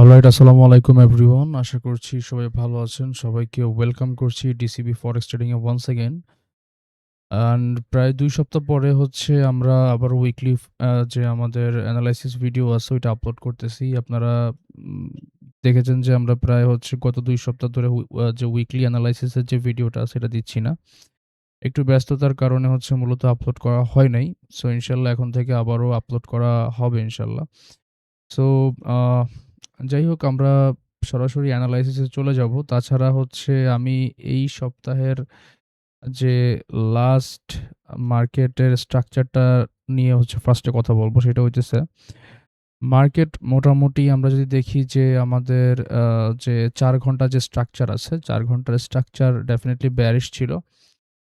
Alright, আসসালামু আলাইকুম everyone. আশা করছি সবাই ভালো আছেন। সবাইকে ওয়েলকাম করছি ডিসিবি ফরেক্স ট্রেডিং এ ওয়ান্স এগেইন। অ্যান্ড প্রায় ২ সপ্তাহ পরে হচ্ছে আমরা আবার উইকলি যে আমাদের এনালাইসিস ভিডিও আছে ওইটা আপলোড করতেছি। আপনারা উম দেখেছেন যে আমরা প্রায় হচ্ছে গত ২ সপ্তাহ ধরে যে উইকলি এনালাইসিস এর যে ভিডিওটা আছে এটা দিচ্ছি না। একটু ব্যস্ততার কারণে হচ্ছে মূলত আপলোড করা হয় নাই। সো ইনশাআল্লাহ এখন থেকে আবারও আপলোড করা হবে ইনশাআল্লাহ। সো আ যাই হোক, আমরা সরাসরি এনালাইসিস এ চলে যাব। তাছাড়া হচ্ছে আমি এই সপ্তাহের যে লাস্ট মার্কেটের স্ট্রাকচারটা নিয়ে হচ্ছে ফার্স্ট এ কথা বলব। সেটা হইতেছে মার্কেট মোটামুটি আমরা যদি দেখি যে আমাদের যে ৪ ঘন্টার যে স্ট্রাকচার আছে, ৪ ঘন্টার স্ট্রাকচার ডেফিনিটলি বেয়ারিশ ছিল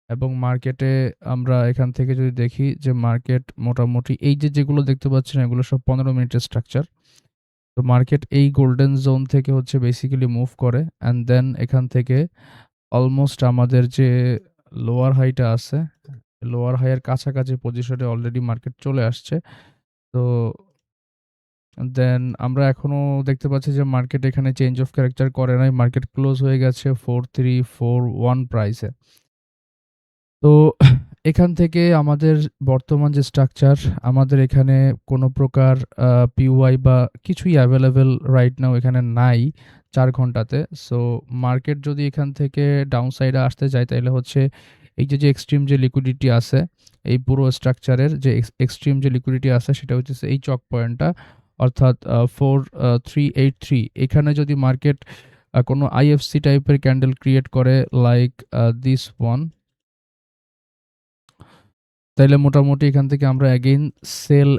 এবং মার্কেটে আমরা এখান থেকে যদি দেখি যে মার্কেট মোটামুটি এই যে যেগুলো দেখতে পাচ্ছেন এগুলো সব ১৫ মিনিটের স্ট্রাকচার। তো মার্কেট এই গোল্ডেন জোন থেকে হচ্ছে বেসিক্যালি মুভ করে অ্যান্ড দেন এখান থেকে অলমোস্ট আমাদের যে লোয়ার হাইটা আছে, লোয়ার হাই এর কাছাকাছি পজিশনে অলরেডি মার্কেট চলে আসছে। তো দেন আমরা এখনো দেখতে পাচ্ছি যে মার্কেট এখানে চেঞ্জ অফ ক্যারেক্টার করে নাই। মার্কেট ক্লোজ হয়ে গেছে 4341 প্রাইসে। তো এখান থেকে আমাদের বর্তমান যে স্ট্রাকচার, আমাদের এখানে কোনো প্রকার পিওয়াই বা কিছুই এভেইলেবল রাইট নাও এখানে নাই ৪ ঘন্টাতে। সো মার্কেট যদি এখান থেকে ডাউন সাইডে আসতে চায় তাইলে হচ্ছে এই যে এক্সট্রিম যে লিকুইডিটি আছে, এই পুরো স্ট্রাকচারের যে এক্সট্রিম যে লিকুইডিটি আছে সেটা হইতেছে এই চক পয়েন্টটা, অর্থাৎ 4383। এখানে যদি মার্কেট কোনো আইএফসি টাইপের ক্যান্ডেল ক্রিয়েট করে লাইক দিস ওয়ান, তাইলে মোটামুটি এখান থেকে আমরা এগেইন সেল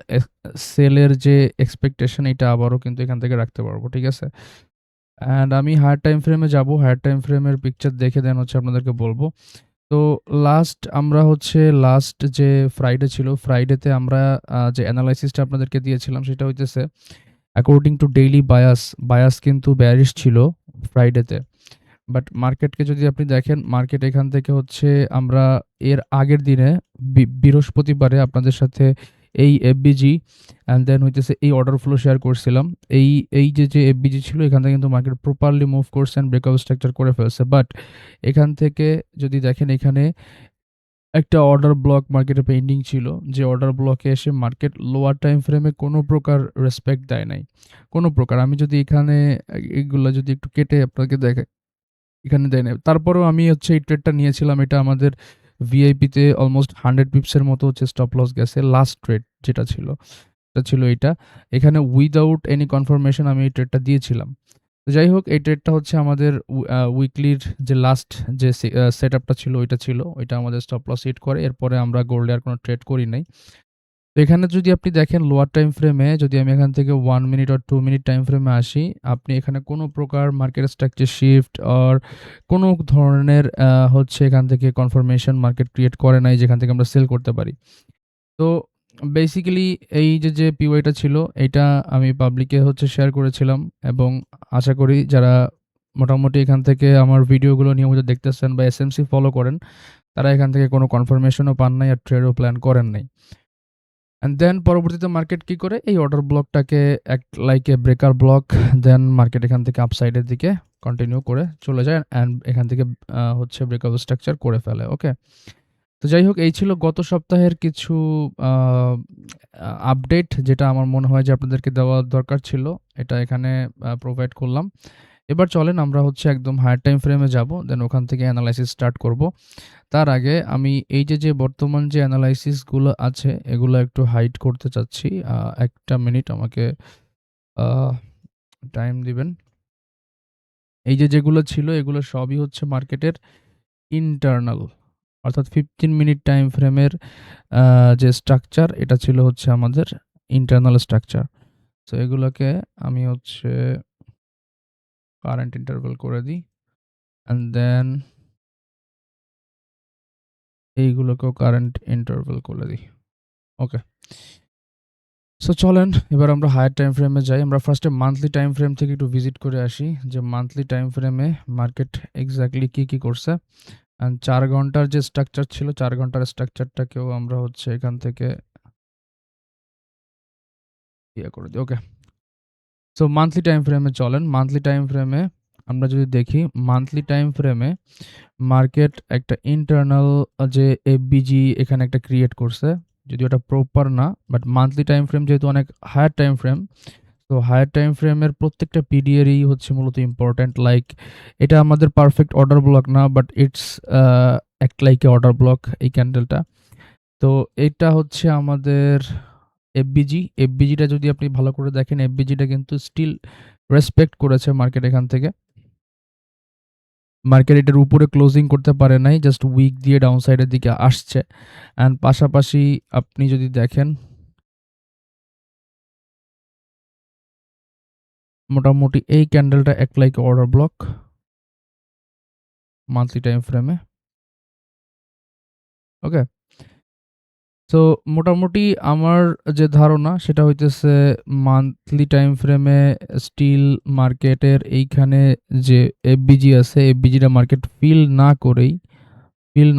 সেলের যে এক্সপেকটেশন এটা আবারও কিন্তু এখান থেকে রাখতে পারবো। ঠিক আছে? অ্যান্ড আমি হায়ার টাইম ফ্রেমে যাবো। হায়ার টাইম ফ্রেমের পিকচার দেখে দেন হচ্ছে আপনাদেরকে বলব। তো লাস্ট যে ফ্রাইডে ছিল, ফ্রাইডেতে আমরা যে এনালাইসিসটা আপনাদেরকে দিয়েছিলাম সেটা হইতেছে অ্যাকর্ডিং টু ডেইলি বায়াস কিন্তু বেয়ারিশ ছিল ফ্রাইডেতে। বাট মার্কেটকে যদি আপনি দেখেন, মার্কেট এখান থেকে হচ্ছে আমরা এর আগের দিনে বৃহস্পতিবারে আপনাদের সাথে এই এফবিজি অ্যান্ড দেন হইতেছে এই অর্ডার ফ্লো শেয়ার করছিলাম। এই এই যে এফবিজি ছিল এখান থেকে কিন্তু মার্কেট প্রপারলি মুভ করছে অ্যান্ড ব্রেকআউট স্ট্রাকচার করে ফেলছে। বাট এখান থেকে যদি দেখেন এখানে একটা অর্ডার ব্লক মার্কেটে পেন্ডিং ছিল। যে অর্ডার ব্লকে এসে মার্কেট লোয়ার টাইম ফ্রেমে কোনো প্রকার রেসপেক্ট দেয় নাই। কোনো প্রকার। আমি যদি এখানে এগুলা যদি একটু কেটে আপনাকে দেখাই, এখানে দেয় নাই। তারপরেও আমি হচ্ছে এই ট্রেডটা নিয়েছিলাম। এটা আমাদের ভিআইপিতে অলমোস্ট 100 পিপসের মতো হচ্ছে স্টপ লস গেছে। লাস্ট ট্রেড যেটা ছিল, এটা ছিল এইটা। এখানে উইথআউট এনি কনফার্মেশন আমি এই ট্রেডটা দিয়েছিলাম। তো যাই হোক, এই ট্রেডটা হচ্ছে আমাদের উইকলির যে লাস্ট যে সেটআপটা ছিল ওইটা ছিল। ওইটা আমাদের স্টপ লস হিট করে। এরপরে আমরা গোল্ডে আর কোনো ট্রেড করি নাই। তো এখানে যদি আপনি দেখেন লোয়ার টাইম ফ্রেমে, যদি আমি এখান থেকে 1 মিনিট অর 2 মিনিট টাইম ফ্রেমে আসি, আপনি এখানে কোনো প্রকার মার্কেট স্ট্রাকচার শিফট অর কোনো ধরনের হচ্ছে এখান থেকে কনফার্মেশন মার্কেট ক্রিয়েট করে নাই যেখান থেকে আমরা সেল করতে পারি। তো বেসিক্যালি এই যে পিওয়াইটা ছিল এইটা আমি পাবলিকে হচ্ছে শেয়ার করেছিলাম এবং আশা করি যারা মোটামুটি এখান থেকে আমার ভিডিওগুলো নিয়মিত দেখতেছেন বা এসএমসি ফলো করেন, তারা এখান থেকে কোনো কনফার্মেশনও পান নাই আর ট্রেডও প্ল্যান করেন নাই। অ্যান্ড দেন পরবর্তীতে মার্কেট কি করে? এই অর্ডার ব্লকটাকে like a breaker block, then market এখান থেকে আপসাইডের দিকে কন্টিনিউ করে চলে যায় অ্যান্ড এখান থেকে হচ্ছে ব্রেকআউট স্ট্রাকচার করে ফেলে। ওকে? তো যাই হোক, এই ছিল গত সপ্তাহের কিছু আ আপডেট যেটা আমার মনে হয় যে আপনাদেরকে দেওয়া দরকার ছিল। এটা এখানে প্রোভাইড করলাম। এবার চলেন আমরা হচ্ছে একদম হায়ার টাইম ফ্রেমে যাবো। দেন ওখান থেকে এনালাইসিস স্টার্ট করব। তার আগে আমি এই যে বর্তমান যে এনালাইসিস গুলো আছে এগুলো একটু হাইড করতে চাচ্ছি। ১ টা মিনিট আমাকে আ টাইম দিবেন। এই যেগুলো ছিল এগুলো সবই হচ্ছে মার্কেটের ইন্টারনাল, অর্থাৎ 15 মিনিট টাইম ফ্রেমের আ যে স্ট্রাকচার এটা ছিল হচ্ছে আমাদের ইন্টারনাল স্ট্রাকচার। সো এগুলোকে আমি হচ্ছে কারেন্ট ইন্টারভাল করে দিই। অ্যান্ড দেন এইগুলোকেও কারেন্ট ইন্টারভাল করে দিই। ওকে। সো চলেন এবার আমরা হায়ার টাইম ফ্রেমে যাই। আমরা ফার্স্টে মান্থলি টাইম ফ্রেম থেকে একটু ভিজিট করে আসি যে মান্থলি টাইম ফ্রেমে মার্কেট এক্সাক্টলি কি করছে। অ্যান্ড ৪ ঘন্টার যে স্ট্রাকচার ছিল ৪ ঘন্টার স্ট্রাকচারটাকেও আমরা হচ্ছে এখান থেকে ইয়ে করে দিই। ওকে। সো মান্থলি টাইম ফ্রেমে চলেন। মান্থলি টাইম ফ্রেমে আমরা যদি দেখি, মান্থলি টাইম ফ্রেমে মার্কেট একটা ইন্টারনাল যে এফবিজি এখানে একটা ক্রিয়েট করছে। যদিও এটা প্রপার না, বাট মান্থলি টাইম ফ্রেম যেহেতু অনেক হায়ার টাইম ফ্রেম, তো হায়ার টাইম ফ্রেমের প্রত্যেকটা পিডিএরই হচ্ছে মূলত ইম্পর্ট্যান্ট। লাইক এটা আমাদের পারফেক্ট অর্ডার ব্লক না, but it's act like a order block এই ক্যান্ডেলটা। তো এটা হচ্ছে আমাদের এফবিজি। এফবিজিটা যদি আপনি ভালো করে দেখেন, এফবিজিটা কিন্তু স্টিল রেসপেক্ট করেছে মার্কেট এখান থেকে। মার্কেট এটার উপরে ক্লোজিং করতে পারে নাই, জাস্ট উইক দিয়ে ডাউন সাইডের দিকে আসছে। অ্যান্ড পাশাপাশি আপনি যদি দেখেন, মোটামুটি এই ক্যান্ডেলটা act like order block monthly time ফ্রেমে। ওকে, সো মোটামুটি আমার যে ধারণা সেটা হইতেছে মান্থলি টাইম ফ্রেমে স্টিল মার্কেটের এইখানে যে এফবিজি আছে, এফবিজিটা মার্কেট ফিল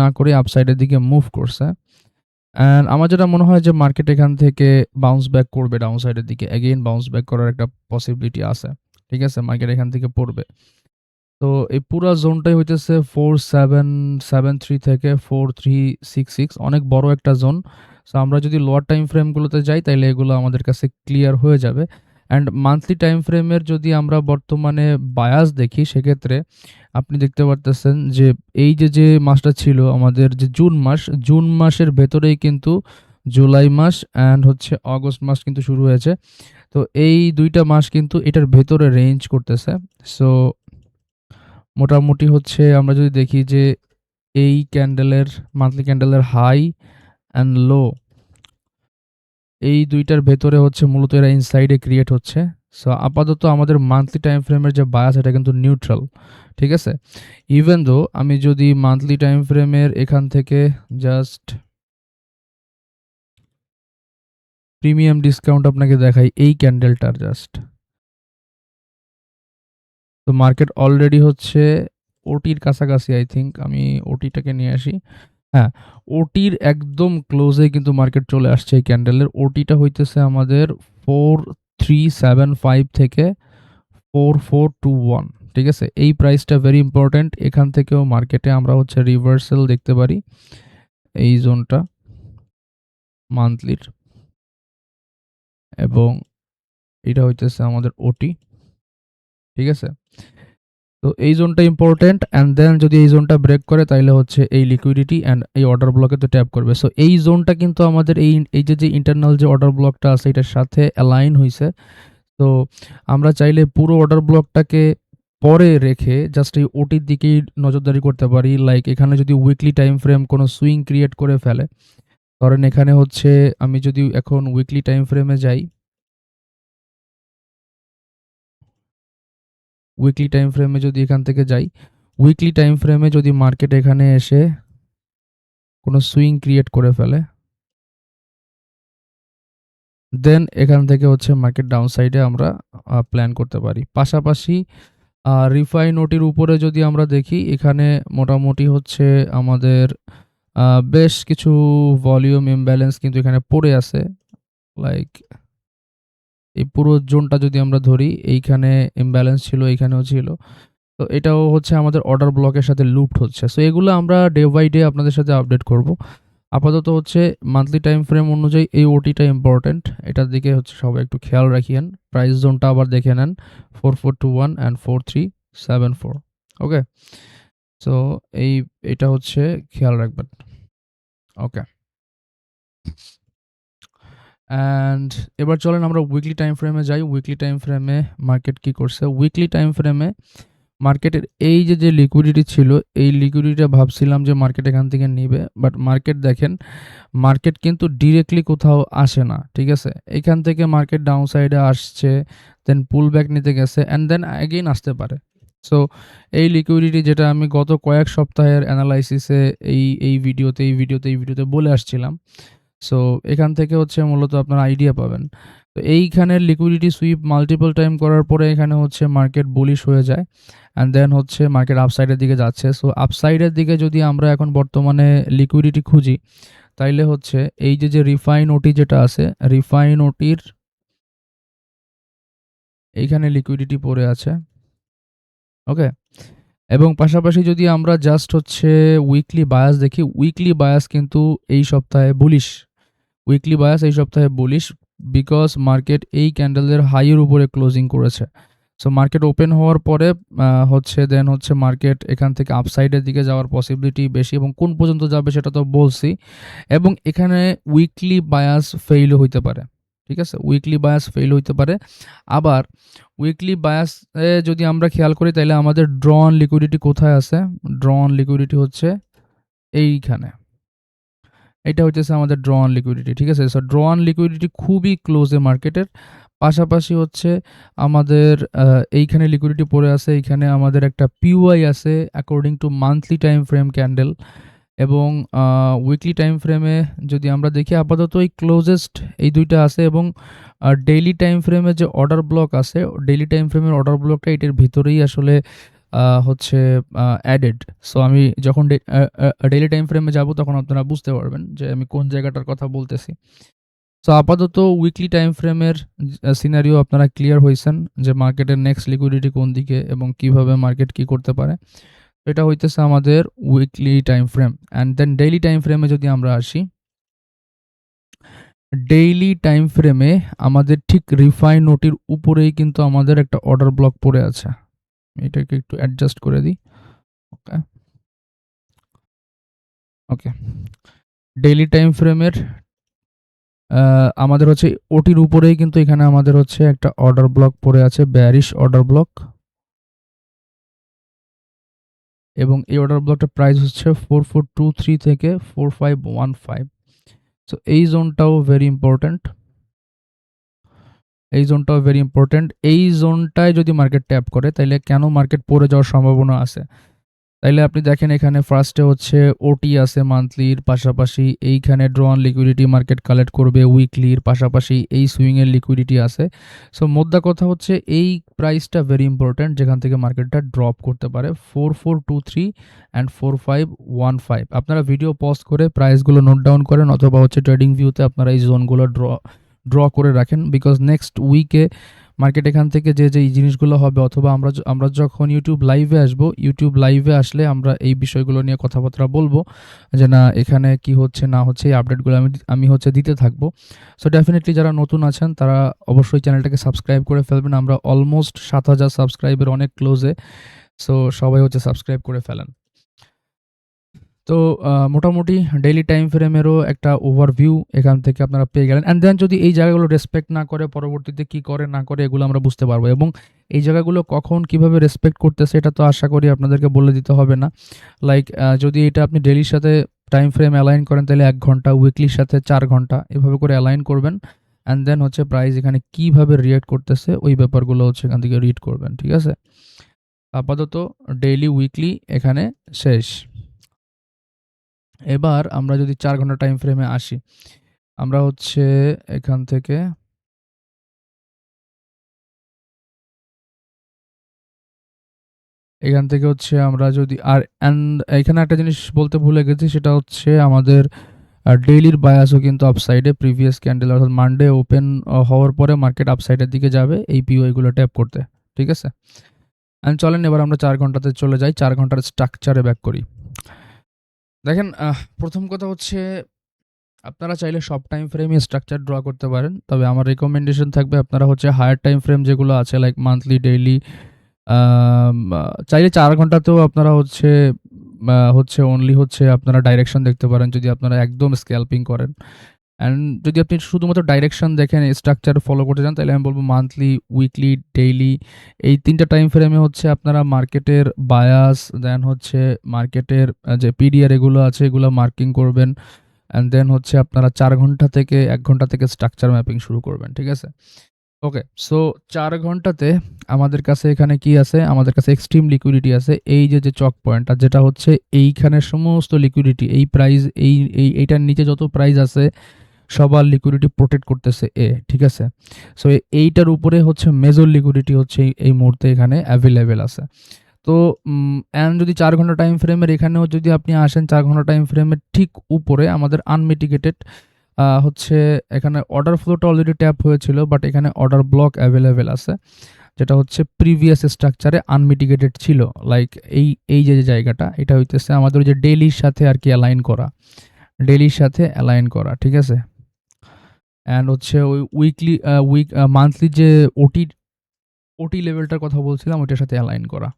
না করে আপসাইডের দিকে মুভ করছে। অ্যান্ড আমার যেটা মনে হয় যে মার্কেট এখান থেকে বাউন্স ব্যাক করবে ডাউন সাইডের দিকে, অ্যাগেইন বাউন্স ব্যাক করার একটা পসিবিলিটি আছে। ঠিক আছে, মার্কেট এখান থেকে পড়বে। তো এই পুরা জোনটাই হইতেছে 4773 থেকে 4366, অনেক বড় একটা জোন। সো আমরা যদি লোয়ার টাইম ফ্রেমগুলোতে যাই তাইলে এগুলো আমাদের কাছে ক্লিয়ার হয়ে যাবে। অ্যান্ড মান্থলি টাইম ফ্রেমের যদি আমরা বর্তমানে বায়াস দেখি, সেক্ষেত্রে আপনি দেখতে পারতেছেন যে এই যে মাসটা ছিল আমাদের যে জুন মাসের ভেতরেই কিন্তু জুলাই মাস অ্যান্ড হচ্ছে অগস্ট মাস কিন্তু শুরু হয়েছে। তো এই ২ টা মাস কিন্তু এটার ভেতরে রেঞ্জ করতেছে। সো মোটামুটি হচ্ছে আমরা যদি দেখি যে এই ক্যান্ডেলের মান্থলি ক্যান্ডেলের হাই অ্যান্ড লো, এই ২ টার ভেতরে হচ্ছে মূলত এরা ইনসাইডে ক্রিয়েট হচ্ছে। সো আপাতত আমাদের মান্থলি টাইম ফ্রেমের যে বায়াস এটা কিন্তু নিউট্রাল। ঠিক আছে? ইভেন দো আমি যদি মান্থলি টাইম ফ্রেমের এখান থেকে জাস্ট প্রিমিয়াম ডিসকাউন্ট আপনাকে দেখাই এই ক্যান্ডেলটার জাস্ট। তো মার্কেট অলরেডি হচ্ছে ওটির কাছাকাছি, আই থিংক আমি ওটিটাকে নিয়ে আসি। হ্যাঁ, ওটির একদম ক্লোজে কিন্তু মার্কেট চলে আসছে এই ক্যান্ডেলের। ওটিটা হইতেছে আমাদের 4375 থেকে 4421। ঠিক আছে? এই প্রাইসটা ভেরি ইম্পর্টেন্ট। এখান থেকেও মার্কেটে আমরা হচ্ছে রিভার্সাল দেখতে পারি। এই জোনটা মান্থলির, এবং এটা হইতেছে আমাদের ওটি। ঠিক আছে? তো এই জোনটা ইম্পর্টেন্ট, অ্যান্ড দেন যদি এই জোনটা ব্রেক করে তাইলে হচ্ছে এই লিকুইডিটি অ্যান্ড এই অর্ডার ব্লকে তো ট্যাপ করবে। সো এই জোনটা কিন্তু আমাদের এই যে ইন্টারনাল যে অর্ডার ব্লকটা আছে এটার সাথে অ্যালাইন হইছে। তো আমরা চাইলে পুরো অর্ডার ব্লকটাকে পরে রেখে জাস্ট এই ওটির দিকেই নজরদারি করতে পারি। লাইক এখানে যদি উইকলি টাইম ফ্রেম কোনো সুইং ক্রিয়েট করে ফেলে, ধরেন এখানে হচ্ছে আমি যদি এখন উইকলি টাইম ফ্রেমে যাই, উইকলি টাইম ফ্রেমে যদি এখান থেকে যাই, উইকলি টাইম ফ্রেমে যদি মার্কেট এখানে এসে কোনো সুইং ক্রিয়েট করে ফেলে, দেন এখান থেকে হচ্ছে মার্কেট ডাউন সাইডে আমরা প্ল্যান করতে পারি। পাশাপাশি রিফাইন ওটির উপরে যদি আমরা দেখি, এখানে মোটামুটি হচ্ছে আমাদের বেশ কিছু ভলিউম ইমব্যালেন্স কিন্তু এখানে পড়ে আছে। লাইক এই পুরো জোনটা যদি আমরা ধরি, এইখানে ইমব্যালেন্স ছিল, এইখানেও ছিল। তো এটাও হচ্ছে আমাদের অর্ডার ব্লকের সাথে লুপড হচ্ছে। সো এগুলো আমরা ডে বাই ডে আপনাদের সাথে আপডেট করব। আপাতত হচ্ছে মান্থলি টাইম ফ্রেম অনুযায়ী এই ওটিটা ইম্পর্টেন্ট। এটার দিকে হচ্ছে সবাই একটু খেয়াল রাখিয়েন। প্রাইস জোনটা আবার দেখে নেন, 4421 অ্যান্ড 4374। ওকে? সো এটা হচ্ছে খেয়াল রাখবেন। ওকে। অ্যান্ড এবার চলেন আমরা উইকলি টাইম ফ্রেমে যাই। উইকলি টাইম ফ্রেমে মার্কেট কি করছে? উইকলি টাইম ফ্রেমে মার্কেটের এই যে লিকুইডিটি ছিল, এই লিকুইডিটিটা ভাবছিলাম যে মার্কেট এখান থেকে নিবে। বাট মার্কেট দেখেন, মার্কেট কিন্তু ডিরেক্টলি কোথাও আসে না। ঠিক আছে? এখান থেকে মার্কেট ডাউন সাইডে আসছে, দেন পুল ব্যাক নিতে গেছে অ্যান্ড দেন অ্যাগেইন আসতে পারে। সো এই লিকুইডিটি যেটা আমি গত কয়েক সপ্তাহের অ্যানালাইসিসে এই ভিডিওতে বলে আসছিলাম। সো এখান থেকে হচ্ছে মূলত আপনারা আইডিয়া পাবেন। তো এইখানের লিকুইডিটি সুইপ মাল্টিপল টাইম করার পরে এখানে হচ্ছে মার্কেট বুলিশ হয়ে যায় অ্যান্ড দেন হচ্ছে মার্কেট আপসাইডের দিকে যাচ্ছে। সো আপসাইডের দিকে যদি আমরা এখন বর্তমানে লিকুইডিটি খুঁজি, তাইলে হচ্ছে এই যে রিফাইন ওটি যেটা আছে, রিফাইন ওটির এইখানে লিকুইডিটি পড়ে আছে। ওকে? এবং পাশাপাশি যদি আমরা জাস্ট হচ্ছে উইকলি বায়াস দেখি, উইকলি বায়াস কিন্তু এই সপ্তাহে বুলিশ। উইকলি বায়াস এই সপ্তাহে বুলিশ বিকজ মার্কেট এই ক্যান্ডেলের হাইয়ের উপরে ক্লোজিং করেছে। সো মার্কেট ওপেন হওয়ার পরে দেন হচ্ছে মার্কেট এখান থেকে আপসাইডের দিকে যাওয়ার পসিবিলিটি বেশি এবং কোন পর্যন্ত যাবে সেটা তো বলছি। এবং এখানে উইকলি বায়াস ফেইলও হইতে পারে। ঠিক আছে? উইকলি বায়াস ফেইল হইতে পারে। আবার উইকলি বায়াসে যদি আমরা খেয়াল করি তাইলে আমাদের ড্র অন লিকুইডিটি কোথায় আছে? ড্র অন লিকুইডিটি হচ্ছে এইখানে। এটা হইতেছে আমাদের ড্র অন লিকুইডিটি। ঠিক আছে? সো ড্র অন লিকুইডিটি খুবই ক্লোজে মার্কেটের। পাশাপাশি হচ্ছে আমাদের এইখানে লিকুইডিটি পড়ে আছে। এইখানে আমাদের একটা পিওআই আছে according to monthly time frame candle এবং উইকলি টাইম ফ্রেমে যদি আমরা দেখি আপাতত এই ক্লোজেস্ট এই ২ টা আছে এবং ডেইলি টাইম ফ্রেমে যে অর্ডার ব্লক আছে, ডেইলি টাইম ফ্রেমের অর্ডার ব্লকটা এটার ভিতরেই আসলে হচ্ছে অ্যাডেড। সো আমি যখন ডেইলি টাইম ফ্রেমে যাব তখন আপনারা বুঝতে পারবেন যে আমি কোন জায়গাটার কথা বলতেছি। সো আপাতত উইকলি টাইম ফ্রেমের সিনারিও আপনারা ক্লিয়ার হইছেন যে মার্কেটের নেক্সট লিকুইডিটি কোন দিকে এবং কিভাবে মার্কেট কি করতে পারে। এটা হইতেছে আমাদের weekly time frame and then daily time ফ্রেমে যদি আমরা আসি, ডেইলি টাইম ফ্রেমে আমাদের ঠিক রিফাইন নোটির উপরেই কিন্তু আমাদের একটা অর্ডার ব্লক পড়ে আছে। এটাকে একটু অ্যাডজাস্ট করে দিই। ওকে, ওকে। ডেইলি টাইম ফ্রেমের আমাদের হচ্ছে ওটির উপরেই কিন্তু এখানে আমাদের হচ্ছে একটা অর্ডার ব্লক পড়ে আছে, বেয়ারিশ অর্ডার ব্লক। এবং এই অর্ডার ব্লকটার প্রাইস হচ্ছে 4423 থেকে 4515। সো এই জোনটাও ভেরি ইম্পর্ট্যান্ট। এই জোনটাও ভেরি ইম্পর্ট্যান্ট। এই জোনটায় যদি মার্কেট ট্যাপ করে তাইলে কেন মার্কেট পড়ে যাওয়ার সম্ভাবনা আছে? তাইলে আপনি দেখেন এখানে ফার্স্টে হচ্ছে ওটি আছে মান্থলির, পাশাপাশি এইখানে draw on liquidity market collect করবে উইকলির, পাশাপাশি এই সুইংয়ের লিকুইডিটি আছে। সো মোদ্দা কথা হচ্ছে এই প্রাইসটা ভেরি ইম্পর্ট্যান্ট যেখান থেকে মার্কেটটা ড্রপ করতে পারে 4423 অ্যান্ড 4515। আপনারা ভিডিও পজ করে প্রাইসগুলো নোট ডাউন করেন অথবা হচ্ছে ট্রেডিং ভিউতে আপনারা এই জোনগুলো ড্র করে রাখেন বিকজ নেক্সট উইকে মার্কেট এখান থেকে যে এই জিনিসগুলো হবে অথবা আমরা যখন ইউটিউব লাইভে আসবো, ইউটিউব লাইভে আসলে আমরা এই বিষয়গুলো নিয়ে কথাবার্তা বলবো যে না এখানে কি হচ্ছে না হচ্ছে এই আপডেটগুলো আমি হচ্ছে দিতে থাকবো। সো ডেফিনেটলি যারা নতুন আছেন তারা অবশ্যই চ্যানেলটাকে সাবস্ক্রাইব করে ফেলবেন। আমরা অলমোস্ট ৭,০০০ সাবস্ক্রাইবের অনেক ক্লোজে। সো সবাই হচ্ছে সাবস্ক্রাইব করে ফেলেন। তো মোটামুটি ডেইলি টাইম ফ্রেমেরও একটা ওভারভিউ এখান থেকে আপনারা পেয়ে গেলেন অ্যান্ড দেন যদি এই জায়গাগুলো রেসপেক্ট না করে পরবর্তীতে কি করে না করে এগুলো আমরা বুঝতে পারবো এবং এই জায়গাগুলো কখন কিভাবে রেসপেক্ট করতেছে এটা তো আশা করি আপনাদেরকে বলে দিতে হবে না। লাইক যদি এটা আপনি ডেইলির সাথে টাইম ফ্রেম অ্যালাইন করেন তাহলে ১ ঘন্টা, উইকলির সাথে ৪ ঘন্টা এভাবে করে অ্যালাইন করবেন অ্যান্ড দেন হচ্ছে প্রাইস এখানে কিভাবে রিঅ্যাক্ট করতেছে ওই ব্যাপারগুলো হচ্ছে এখান থেকে রিড করবেন। ঠিক আছে? আপাতত ডেইলি উইকলি এখানে শেষ। এবার আমরা যদি ৪ ঘন্টা টাইম ফ্রেমে আসি, আমরা হচ্ছে এখান থেকে হচ্ছে আমরা যদি এখানে একটা জিনিস বলতে ভুলে গেছি সেটা হচ্ছে আমাদের ডেইলির বায়াসও কিন্তু আপসাইডে প্রিভিয়াস ক্যান্ডেল অর্থাৎ মানডে ওপেন হওয়ার পরে মার্কেট আপসাইডের দিকে যাবে এই পিওআইগুলো ট্যাপ করতে। ঠিক আছে? চলেন এবার আমরা ৪ ঘন্টাতে চলে যাই, ৪ ঘন্টার স্ট্রাকচারে ব্যাক করি। দেখেন প্রথম কথা হচ্ছে আপনারা চাইলে সব টাইম ফ্রেমই স্ট্রাকচার ড্র করতে পারেন। তবে আমার রিকমেন্ডেশন থাকবে আপনারা হচ্ছে হায়ার টাইম ফ্রেম যেগুলো আছে লাইক মান্থলি, ডেইলি চাইলে ৪ ঘন্টাতেও আপনারা হচ্ছে অনলি হচ্ছে আপনারা ডাইরেকশন দেখতে পারেন যদি আপনারা একদম স্ক্যাল্পিং করেন। অ্যান্ড যদি আপনি শুধুমাত্র ডাইরেকশন দেখেন স্ট্রাকচার ফলো করতে চান তাহলে আমি বলব মান্থলি, উইকলি, ডেইলি এই ৩ টা টাইম ফ্রেমে হচ্ছে আপনারা মার্কেটের বায়াস দেন হচ্ছে মার্কেটের যে পিডিআর এগুলো আছে এগুলো মার্কিং করবেন অ্যান্ড দেন হচ্ছে আপনারা ৪ ঘন্টা থেকে ১ ঘন্টা থেকে স্ট্রাকচার ম্যাপিং শুরু করবেন। ঠিক আছে? ওকে। সো ৪ ঘন্টাতে আমাদের কাছে এখানে কি আছে? আমাদের কাছে এক্সট্রিম লিকুইডিটি আছে। এই যে চক পয়েন্টটা যেটা হচ্ছে এইখানে সমস্ত লিকুইডিটি এই প্রাইস এইটার নিচে যত প্রাইস আছে সবার লিকুইডিটি প্রোটেক্ট করতেছে এ। ঠিক আছে? সো এইটার উপরে হচ্ছে মেজর লিকুইডিটি হচ্ছে এই মুহূর্তে এখানে অ্যাভেলেবেল আছে। তো যদি ৪ ঘন্টা টাইম ফ্রেমের এখানেও যদি আপনি আসেন ৪ ঘন্টা টাইম ফ্রেমের ঠিক উপরে আমাদের আনমিটিগেটেড হচ্ছে এখানে অর্ডার ফ্লোটা অলরেডি ট্যাপ হয়েছিল বাট এখানে অর্ডার ব্লক অ্যাভেলেবেল আছে। যেটা হচ্ছে প্রিভিয়াস স্ট্রাকচারে আনমিটিগেটেড ছিল। লাইক এই যে জায়গাটা, এটা হইতেছে আমাদের ওই যে ডেইলির সাথে আরকি অ্যালাইন করা। ডেইলির সাথে অ্যালাইন করা, ঠিক আছে? অ্যান্ড হচ্ছে ওই মান্থলি যে ওটি লেভেলটার কথা বলছিলাম, ওইটার সাথে অ্যালাইন করা।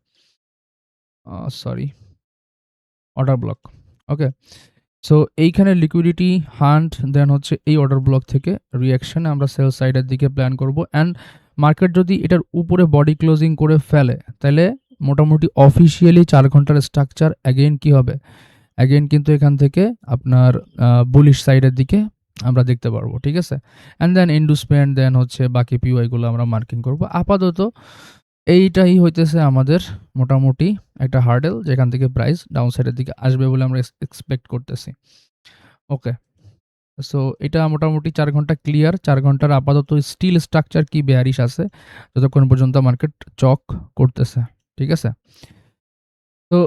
Sorry, order block. Okay? So এইখানে লিকুইডিটি হান্ট, দেন হচ্ছে এই অর্ডার ব্লক থেকে রিঅ্যাকশনে আমরা সেল সাইডের দিকে প্ল্যান করব। অ্যান্ড মার্কেট যদি এটার উপরে বডি ক্লোজিং করে ফেলে, তাহলে মোটামুটি অফিসিয়ালি 4 ঘন্টার স্ট্রাকচার অ্যাগেইন কি হবে? অ্যাগেইন কিন্তু এখান থেকে আপনার বুলিশ সাইডের দিকে আমরা দেখতে পারবো, ঠিক আছে? অ্যান্ড দেন ইন্ডুসমেন্ট, দেন হচ্ছে বাকি পিওয়াইগুলো আমরা মার্কিং করব। আপাতত এইটাই হইতেছে আমাদের মোটামুটি একটা হার্ডেল, যেখান থেকে প্রাইস ডাউন সাইডের দিকে আসবে বলে আমরা এক্সপেক্ট করতেছি। ওকে? সো এটা মোটামুটি 4 ঘন্টা ক্লিয়ার। 4 ঘন্টার আপাতত স্টিল স্ট্রাকচার কি বেয়ারিশ আছে, যতক্ষণ পর্যন্ত মার্কেট চক করতেছে, ঠিক আছে? তো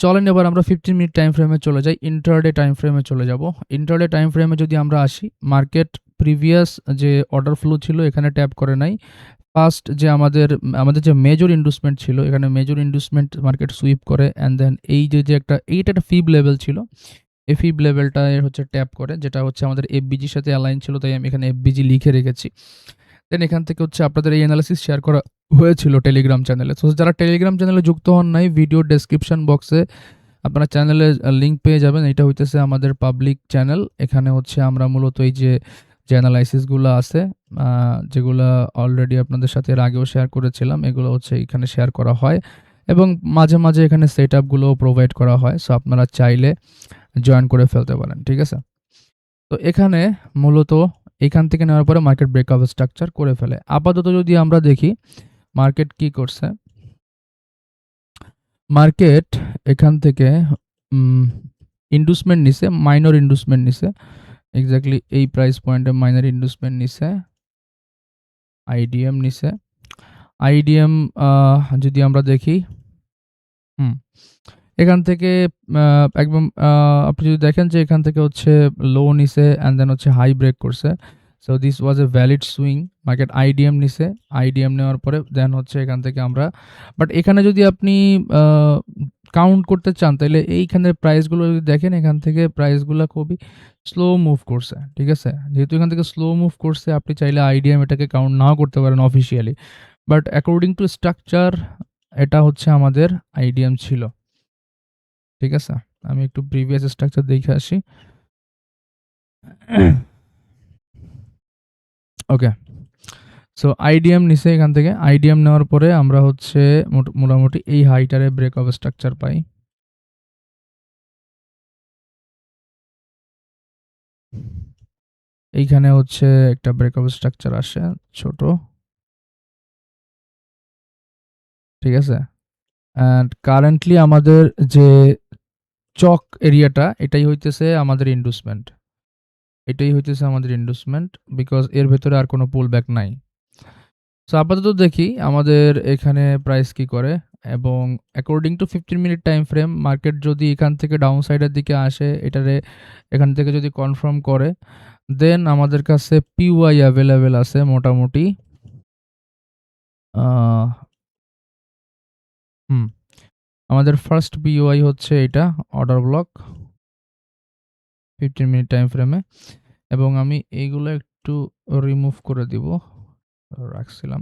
চলেন এবার আমরা 15 মিনিট টাইম ফ্রেমে চলে যাই। ইন্ট্রাডে টাইম ফ্রেমে চলে যাব। ইন্ট্রাডে টাইম ফ্রেমে যদি আমরা আসি, মার্কেট প্রিভিয়াস যে অর্ডার ফ্লো ছিল এখানে ট্যাপ করে নাই। ফার্স্ট যে আমাদের যে মেজর ইন্ডুসমেন্ট ছিল, এখানে মেজর ইন্ডুসমেন্ট মার্কেট সুইপ করে, অ্যান্ড দেন এই যে এইটা একটা ফিব লেভেল ছিল। এই ফিব লেভেলটা হচ্ছে ট্যাপ করে, যেটা হচ্ছে আমাদের এফবিজির সাথে অ্যালাইন ছিল, তাই আমি এখানে এফবিজি লিখে রেখেছি। দেন এখান থেকে হচ্ছে আপনাদের এই অ্যানালিসিস শেয়ার করা হয়েছিল টেলিগ্রাম চ্যানেলে। তো যারা টেলিগ্রাম চ্যানেলে যুক্ত হন নাই, ভিডিওর ডেসক্রিপশন বক্সে আপনারা চ্যানেলের লিঙ্ক পেয়ে যাবেন। এটা হইতেছে আমাদের পাবলিক চ্যানেল। এখানে হচ্ছে আমরা মূলত এই যে অ্যানালাইসিসগুলো আছে, যেগুলা অলরেডি আপনাদের সাথে এর আগেও শেয়ার করেছিলাম, এগুলো হচ্ছে এখানে শেয়ার করা হয় এবং মাঝে, মাঝে এখানে সেটআপগুলোও প্রোভাইড করা হয়। সো আপনারা চাইলে জয়েন করে ফেলতে পারেন, ঠিক আছে? তো এখানে মূলত এখান থেকে নেওয়ার পরে মার্কেট ব্রেকআপ স্ট্রাকচার করে ফেলে। আপাতত যদি আমরা দেখি মার্কেট কি করছে, মার্কেট এখান থেকে ইন্ডুসমেন্ট নিছে, মাইনর ইন্ডুসমেন্ট নিছে। এক্স্যাক্টলি এই প্রাইস পয়েন্টে মাইনর ইন্ডুসমেন্ট নিছে, আইডিএম নিছে। আইডিএম যদি আমরা দেখি, এখান থেকে একদম আপনি যদি দেখেন যে এখান থেকে হচ্ছে লো নিছে, অ্যান্ড দেন হচ্ছে হাই ব্রেক করছে। So this was a valid swing. Market IDM নিছে, আইডিএম নেওয়ার পরে দেন হচ্ছে এখান থেকে আমরা, বাট এখানে যদি আপনি কাউন্ট করতে চান, তাহলে এইখানের প্রাইসগুলো যদি দেখেন, এখান থেকে প্রাইসগুলো খুবই স্লো মুভ করছে, ঠিক আছে? যেহেতু এখান থেকে স্লো মুভ করছে, আপনি চাইলে আইডিএম এটাকে কাউন্ট নাও করতে পারেন officially, but according to structure এটা হচ্ছে আমাদের আইডিএম ছিল, ঠিক আছে? আমি একটু প্রিভিয়াস স্ট্রাকচার দেখে আসি। ওকে, সো আইডিএম নিছে এখান থেকে। আইডিএম নেওয়ার পরে আমরা হচ্ছে মোটামুটি এই হাইটারে ব্রেক অফ স্ট্রাকচার পাই। এইখানে হচ্ছে একটা ব্রেক অফ স্ট্রাকচার আসে ছোট, ঠিক আছে? অ্যান্ড কারেন্টলি আমাদের যে চক এরিয়াটা, এটাই হইতেছে আমাদের ইন্ডুসমেন্ট। এটাই হইতেছে আমাদের ইন্ডুসমেন্ট, বিকজ এর ভেতরে আর কোনো পুল ব্যাক নাই। সো আপাতত দেখি আমাদের এখানে প্রাইস কি করে, এবং according to 15 minute time frame market যদি এখান থেকে ডাউন সাইডের দিকে আসে, এটারে এখান থেকে যদি কনফার্ম করে, দেন আমাদের কাছে পিওয়াই অ্যাভেলেবেল আছে মোটামুটি। আমাদের ফার্স্ট পিওয়াই হচ্ছে এটা অর্ডার ব্লক 15 মিনিট টাইম ফ্রেমে, এবং আমি এইগুলো একটু রিমুভ করে দিব, রাখছিলাম,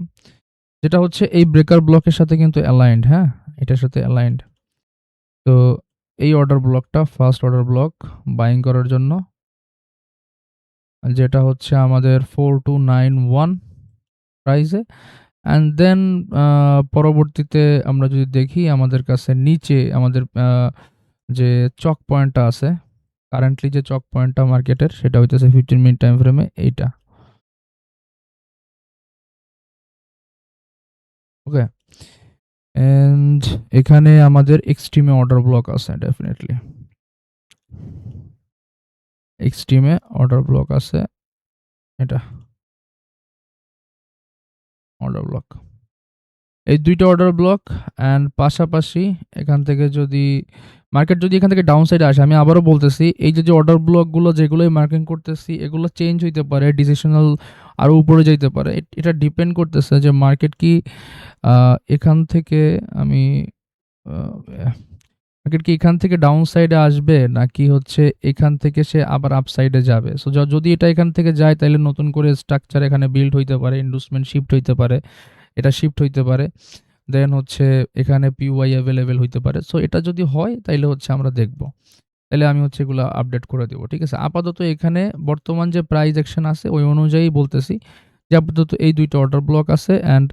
যেটা হচ্ছে এই ব্রেকার ব্লকের সাথে কিন্তু অ্যালাইন্ড। হ্যাঁ, এটার সাথে অ্যালাইন্ড। তো এই অর্ডার ব্লকটা ফার্স্ট অর্ডার ব্লক বাইং করার জন্য, যেটা হচ্ছে আমাদের 4291 প্রাইসে। অ্যান্ড দেন পরবর্তীতে আমরা যদি দেখি আমাদের কাছে নিচে আমাদের যে চক পয়েন্টটা আছে, কারেন্টলি যে চক পয়েন্টটা মার্কেটের, সেটা হইতেছে 15 মিনিট টাইম ফ্রেমে এইটা। ওকে, অ্যান্ড এখানে আমাদের এক্সট্রিমে অর্ডার ব্লক আছে, ডেফিনেটলি এক্সট্রিমে অর্ডার ব্লক আছে, এটা অর্ডার ব্লক। এই ২ টা অর্ডার ব্লক অ্যান্ড পাশাপাশি এখান থেকে যদি মার্কেট যদি এখান থেকে ডাউন সাইডে আসে, আমি আবারও বলতেছি এই যে অর্ডার ব্লকগুলো যেগুলোই মার্কিং করতেছি এগুলো চেঞ্জ হইতে পারে, ডিসিশনাল আরও উপরে যাইতে পারে। এটা ডিপেন্ড করতেছে যে মার্কেট কি এখান থেকে আমি মার্কেট কি এখান থেকে ডাউন সাইডে আসবে নাকি হচ্ছে এখান থেকে সে আবার আপ সাইডে যাবে। সো যদি এটা এখান থেকে যায় তাহলে নতুন করে স্ট্রাকচার এখানে বিল্ড হইতে পারে, ইনভেস্টমেন্ট শিফট হইতে পারে, এটা শিফট হইতে পারে। দেন হচ্ছে এখানে পিওয়াই অ্যাভেলেবেল হইতে পারে। সো এটা যদি হয় তাইলে হচ্ছে আমরা দেখব। তাইলে আমি হচ্ছে এগুলা আপডেট করে দেব। ঠিক আছে? আপাতত এখানে বর্তমান যে প্রাইস অ্যাকশন আছে ওই অনুযায়ী বলতেছি যে আপাতত এই ২ টা অর্ডার ব্লক আছে অ্যান্ড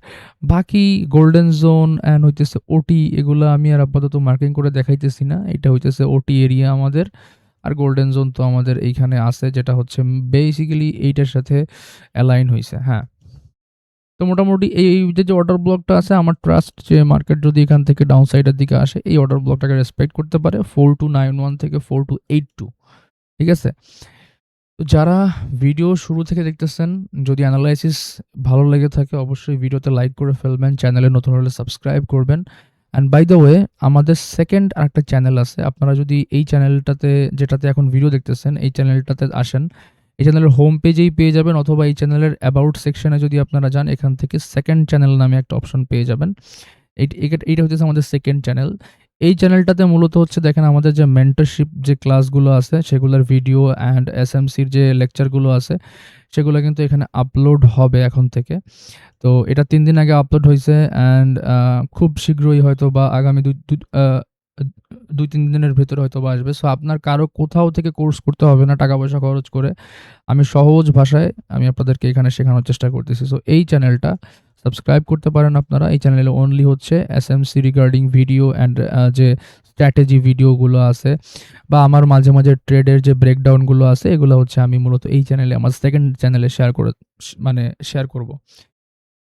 বাকি গোল্ডেন জোন অ্যান্ড হইতেছে ওটি এগুলা আমি আর আপাতত মার্কিং করে দেখাইতেছি না। এটা হইতেছে ওটি এরিয়া আমাদের। আর গোল্ডেন জোন তো আমাদের এইখানে আছে যেটা হচ্ছে বেসিক্যালি এইটার সাথে অ্যালাইন হইছে। হ্যাঁ। তো মোটামুটি এই যে অর্ডার ব্লকটা আছে আমার ট্রাস্ট যে মার্কেট যদি এখান থেকে ডাউন সাইডের দিকে আসে এই অর্ডার ব্লকটাকে রেসপেক্ট করতে পারে 4291 থেকে 4282। ঠিক আছে? তো যারা ভিডিও শুরু থেকে দেখতেছেন, যদি অ্যানালাইসিস ভালো লেগে থাকে অবশ্যই ভিডিওতে লাইক করে ফেলবেন, চ্যানেলে নতুন হলে সাবস্ক্রাইব করবেন। অ্যান্ড বাই দ্য ওয়ে আমাদের সেকেন্ড আরেকটা চ্যানেল আছে। আপনারা যদি এই চ্যানেলটাতে যেটাতে এখন ভিডিও দেখতেছেন এই চ্যানেলটাতে আসেন, এই চ্যানেলের হোম পেজেই পেয়ে যাবেন অথবা এই চ্যানেলের অ্যাবাউট সেকশনে যদি আপনারা যান এখান থেকে সেকেন্ড চ্যানেল নামে একটা অপশন পেয়ে যাবেন। এইটা হচ্ছে আমাদের সেকেন্ড চ্যানেল। এই চ্যানেলটাতে মূলত হচ্ছে দেখেন আমাদের যে মেন্টরশিপ যে ক্লাসগুলো আছে সেগুলোর ভিডিও অ্যান্ড এসএমসির যে লেকচারগুলো আছে সেগুলো কিন্তু এখানে আপলোড হবে এখন থেকে। তো এটা ৩ দিন আগে আপলোড হইছে অ্যান্ড খুব শীঘ্রই হয়তোবা আগামী ২-৩ দিনের ভেতরে হয়তোবা আসবে। সো আপনার কারো কোথাও থেকে কোর্স করতে হবে না টাকা-পয়সা খরচ করে। আমি সহজ ভাষায় আমি আপনাদেরকে এখানে শেখানোর চেষ্টা করতেছি। সো এই চ্যানেলটা সাবস্ক্রাইব করতে পারেন আপনারা। এই চ্যানেলে অনলি হচ্ছে এসএমসি রিগার্ডিং ভিডিও অ্যান্ড যে স্ট্র্যাটেজি ভিডিওগুলো আছে বা আমার মাঝে, মাঝে ট্রেডের যে ব্রেকডাউনগুলো আছে এগুলো হচ্ছে আমি মূলত এই চ্যানেলে আমার সেকেন্ড চ্যানেলে শেয়ার করব।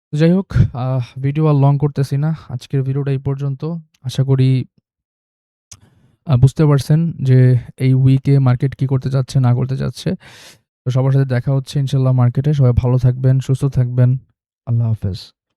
তো যাই হোক ভিডিও আর লং করতেছি না। আজকের ভিডিওটা এই পর্যন্ত। আশা করি বুঝতে পারছেন যে এই উইকে মার্কেট কি করতে চাচ্ছে না করতে চাচ্ছে। তো সবার সাথে দেখা হচ্ছে ইনশাআল্লাহ মার্কেটে। সবাই ভালো থাকবেন, সুস্থ থাকবেন। আল্লাহ হাফেজ।